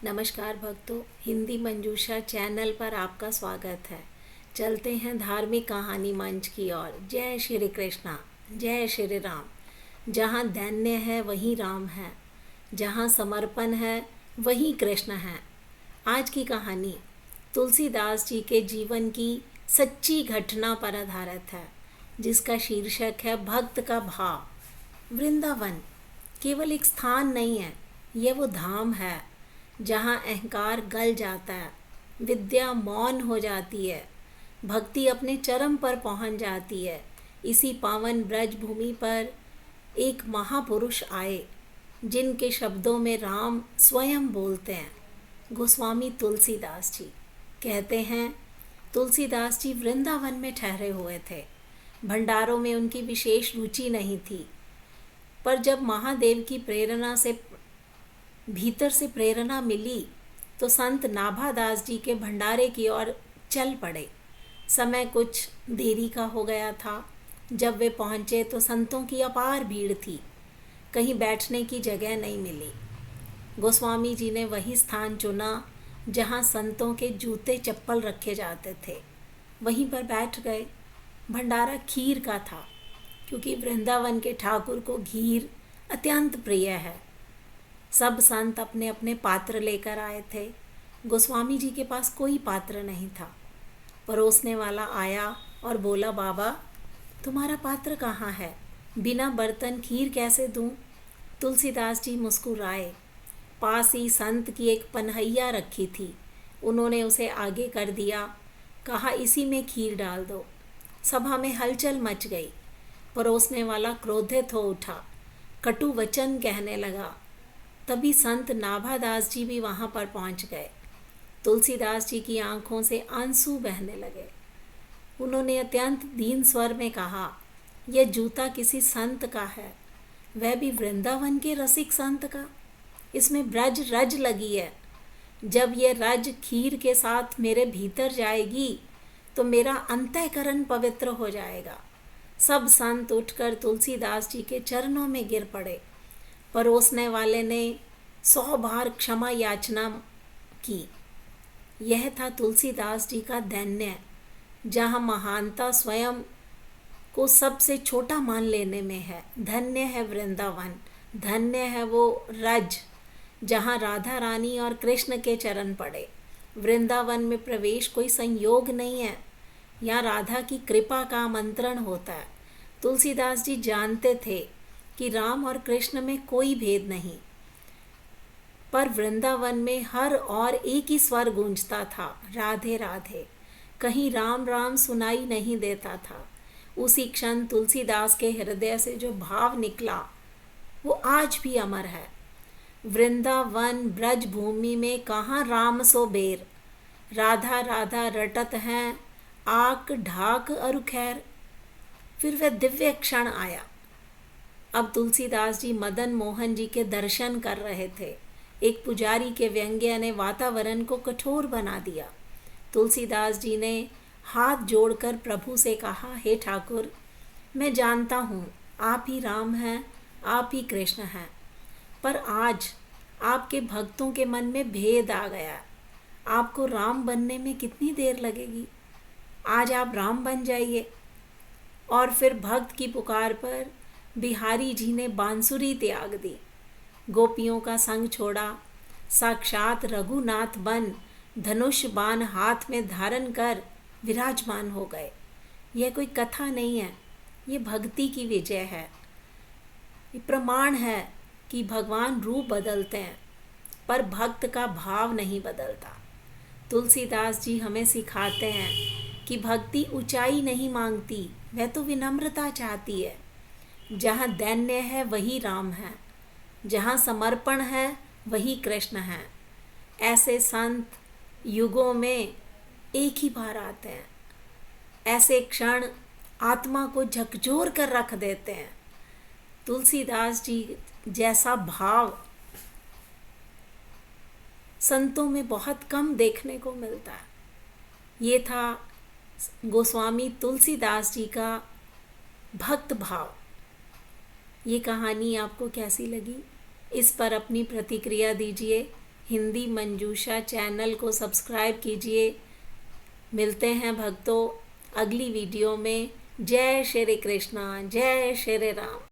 नमस्कार भक्तों, हिंदी मंजूषा चैनल पर आपका स्वागत है। चलते हैं धार्मिक कहानी मंच की ओर। जय श्री कृष्णा, जय श्री राम। जहाँ दैन्य है वहीं राम है, जहाँ समर्पण है वहीं कृष्ण है। आज की कहानी तुलसीदास जी के जीवन की सच्ची घटना पर आधारित है, जिसका शीर्षक है भक्त का भाव। वृंदावन केवल एक स्थान नहीं है, यह वो धाम है जहाँ अहंकार गल जाता है, विद्या मौन हो जाती है, भक्ति अपने चरम पर पहुँच जाती है। इसी पावन ब्रज भूमि पर एक महापुरुष आए, जिनके शब्दों में राम स्वयं बोलते हैं। गोस्वामी तुलसीदास जी कहते हैं, तुलसीदास जी वृंदावन में ठहरे हुए थे। भंडारों में उनकी विशेष रुचि नहीं थी, पर जब महादेव की प्रेरणा से भीतर से प्रेरणा मिली तो संत नाभादास जी के भंडारे की ओर चल पड़े। समय कुछ देरी का हो गया था। जब वे पहुँचे तो संतों की अपार भीड़ थी, कहीं बैठने की जगह नहीं मिली। गोस्वामी जी ने वही स्थान चुना जहाँ संतों के जूते चप्पल रखे जाते थे, वहीं पर बैठ गए। भंडारा खीर का था, क्योंकि वृंदावन के ठाकुर को खीर अत्यंत प्रिय है। सब संत अपने अपने पात्र लेकर आए थे। गोस्वामी जी के पास कोई पात्र नहीं था। परोसने वाला आया और बोला, बाबा तुम्हारा पात्र कहाँ है? बिना बर्तन खीर कैसे दूँ? तुलसीदास जी मुस्कुराए। पास ही संत की एक पनहैया रखी थी, उन्होंने उसे आगे कर दिया। कहा, इसी में खीर डाल दो। सभा में हलचल मच गई। परोसने वाला क्रोधित हो उठा, कटु वचन कहने लगा। तभी संत नाभादास जी भी वहाँ पर पहुँच गए। तुलसीदास जी की आंखों से आंसू बहने लगे। उन्होंने अत्यंत दीन स्वर में कहा, यह जूता किसी संत का है, वह भी वृंदावन के रसिक संत का। इसमें ब्रज रज लगी है। जब यह रज खीर के साथ मेरे भीतर जाएगी तो मेरा अंतःकरण पवित्र हो जाएगा। सब संत उठकर तुलसीदास जी के चरणों में गिर पड़े। परोसने वाले ने 100 बार क्षमा याचना की। यह था तुलसीदास जी का दैन्य, जहाँ महानता स्वयं को सबसे छोटा मान लेने में है। धन्य है वृंदावन, धन्य है वो रज जहाँ राधा रानी और कृष्ण के चरण पड़े। वृंदावन में प्रवेश कोई संयोग नहीं है, यहाँ राधा की कृपा का आमंत्रण होता है। तुलसीदास जी जानते थे कि राम और कृष्ण में कोई भेद नहीं, पर वृंदावन में हर और एक ही स्वर गूंजता था, राधे राधे। कहीं राम राम सुनाई नहीं देता था। उसी क्षण तुलसीदास के हृदय से जो भाव निकला वो आज भी अमर है। वृंदावन ब्रज भूमि में कहाँ राम सो बेर, राधा राधा रटत हैं आक ढाक अरु खैर। फिर वह दिव्य क्षण आया। अब तुलसीदास जी मदन मोहन जी के दर्शन कर रहे थे। एक पुजारी के व्यंग्य ने वातावरण को कठोर बना दिया। तुलसीदास जी ने हाथ जोड़कर प्रभु से कहा, हे ठाकुर, मैं जानता हूँ आप ही राम हैं, आप ही कृष्ण हैं, पर आज आपके भक्तों के मन में भेद आ गया। आपको राम बनने में कितनी देर लगेगी? आज आप राम बन जाइए। और फिर भक्त की पुकार पर बिहारी जी ने बांसुरी त्याग दी, गोपियों का संग छोड़ा, साक्षात रघुनाथ बन धनुष बाण हाथ में धारण कर विराजमान हो गए। यह कोई कथा नहीं है, ये भक्ति की विजय है। ये प्रमाण है कि भगवान रूप बदलते हैं, पर भक्त का भाव नहीं बदलता। तुलसीदास जी हमें सिखाते हैं कि भक्ति ऊंचाई नहीं मांगती, वह तो विनम्रता चाहती है। जहाँ दैन्य है वही राम है, जहाँ समर्पण है वही कृष्ण है। ऐसे संत युगों में एक ही बार आते हैं। ऐसे क्षण आत्मा को झकझोर कर रख देते हैं। तुलसीदास जी जैसा भाव संतों में बहुत कम देखने को मिलता है। ये था गोस्वामी तुलसीदास जी का भक्त भाव। ये कहानी आपको कैसी लगी? इस पर अपनी प्रतिक्रिया दीजिए। हिंदी मंजूषा चैनल को सब्सक्राइब कीजिए। मिलते हैं भक्तों अगली वीडियो में। जय श्री कृष्णा, जय श्री राम।